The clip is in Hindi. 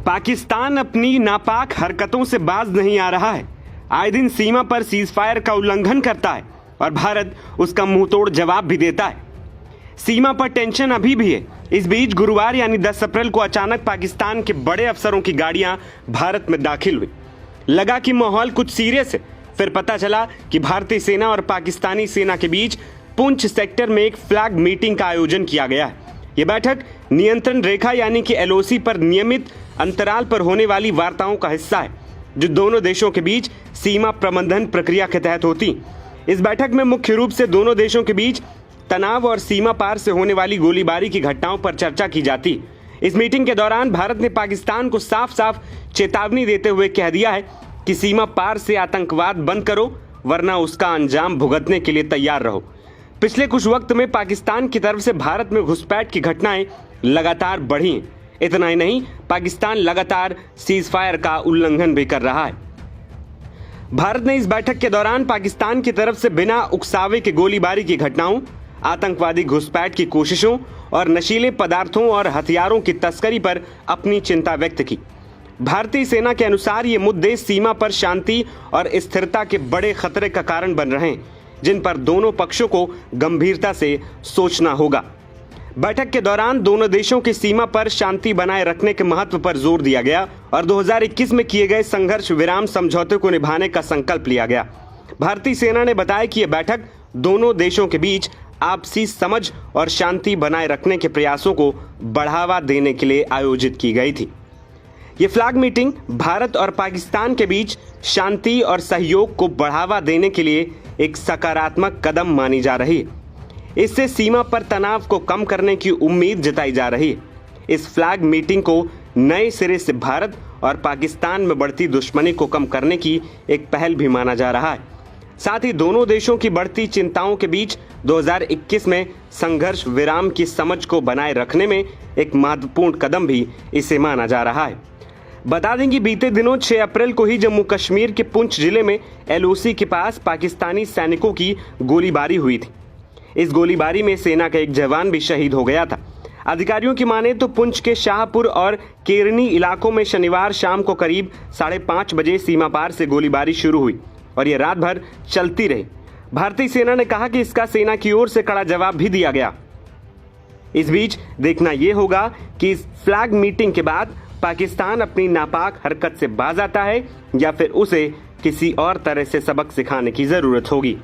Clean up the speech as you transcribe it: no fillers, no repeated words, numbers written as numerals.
पाकिस्तान अपनी नापाक हरकतों से बाज नहीं आ रहा है। आए दिन सीमा पर सीजफायर का उल्लंघन करता है और भारत उसका मुंहतोड़ जवाब भी देता है। सीमा पर टेंशन अभी भी है। इस बीच गुरुवार यानी 10 अप्रैल को अचानक पाकिस्तान के बड़े अफसरों की गाड़ियां भारत में दाखिल हुई। लगा कि माहौल कुछ सीरियस है। फिर पता चला कि भारतीय सेना और पाकिस्तानी सेना के बीच पुंछ सेक्टर में एक फ्लैग मीटिंग का आयोजन किया गया है। यह बैठक नियंत्रण रेखा यानी कि एलओसी पर नियमित अंतराल पर होने वाली वार्ताओं का हिस्सा है, जो दोनों देशों के बीच सीमा प्रबंधन प्रक्रिया के तहत होती। इस बैठक में मुख्य रूप से दोनों देशों के बीच तनाव और सीमा पार से होने वाली गोलीबारी की घटनाओं पर चर्चा की जाती। इस मीटिंग के दौरान भारत ने पाकिस्तान को साफ साफ चेतावनी देते हुए कह दिया है कि सीमा पार से आतंकवाद बंद करो, वरना उसका अंजाम भुगतने के लिए तैयार रहो। पिछले कुछ वक्त में पाकिस्तान की तरफ से भारत में घुसपैठ की घटनाएं लगातार बढ़ी हैं। इतना ही नहीं, पाकिस्तान लगातार सीजफायर का उल्लंघन भी कर रहा है। भारत ने इस बैठक के दौरान पाकिस्तान की तरफ से बिना उकसावे के गोलीबारी की घटनाओं, आतंकवादी घुसपैठ की कोशिशों और नशीले पदार्थों और हथियारों की तस्करी पर अपनी चिंता व्यक्त की। भारतीय सेना के अनुसार ये मुद्दे सीमा पर शांति और स्थिरता के बड़े खतरे का कारण बन रहे हैं, जिन पर दोनों पक्षों को गंभीरता से सोचना होगा। बैठक के दौरान दोनों देशों की सीमा पर शांति बनाए रखने के महत्व पर जोर दिया गया और 2021 में किए गए संघर्ष विराम समझौते को निभाने का संकल्प लिया गया। भारतीय सेना ने बताया कि यह बैठक दोनों देशों के बीच आपसी समझ और शांति बनाए रखने के प्रयासों को बढ़ावा देने के लिए आयोजित की गई थी। ये फ्लैग मीटिंग भारत और पाकिस्तान के बीच शांति और सहयोग को बढ़ावा देने के लिए एक सकारात्मक कदम मानी जा रही है। इससे सीमा पर तनाव को कम करने की उम्मीद जताई जा रही है। इस फ्लैग मीटिंग को नए सिरे से भारत और पाकिस्तान में बढ़ती दुश्मनी को कम करने की एक पहल भी माना जा रहा है। साथ ही दोनों देशों की बढ़ती चिंताओं के बीच 2021 में संघर्ष विराम की समझ को बनाए रखने में एक महत्वपूर्ण कदम भी इसे माना जा रहा है। बता दें कि बीते दिनों 6 अप्रैल को ही जम्मू कश्मीर के पुंछ जिले में एलओसी के पास पाकिस्तानी सैनिकों की गोलीबारी हुई थी। इस गोलीबारी में सेना का एक जवान भी शहीद हो गया था। अधिकारियों की माने तो पुंछ के शाहपुर और केरनी इलाकों में शनिवार शाम को करीब 5:30 बजे सीमा पार से गोलीबारी शुरू हुई और यह रात भर चलती रही। भारतीय सेना ने कहा कि इसका सेना की ओर से कड़ा जवाब भी दिया गया। इस बीच देखना यह होगा कि इस फ्लैग मीटिंग के बाद पाकिस्तान अपनी नापाक हरकत से बाज आता है या फिर उसे किसी और तरह से सबक सिखाने की जरूरत होगी।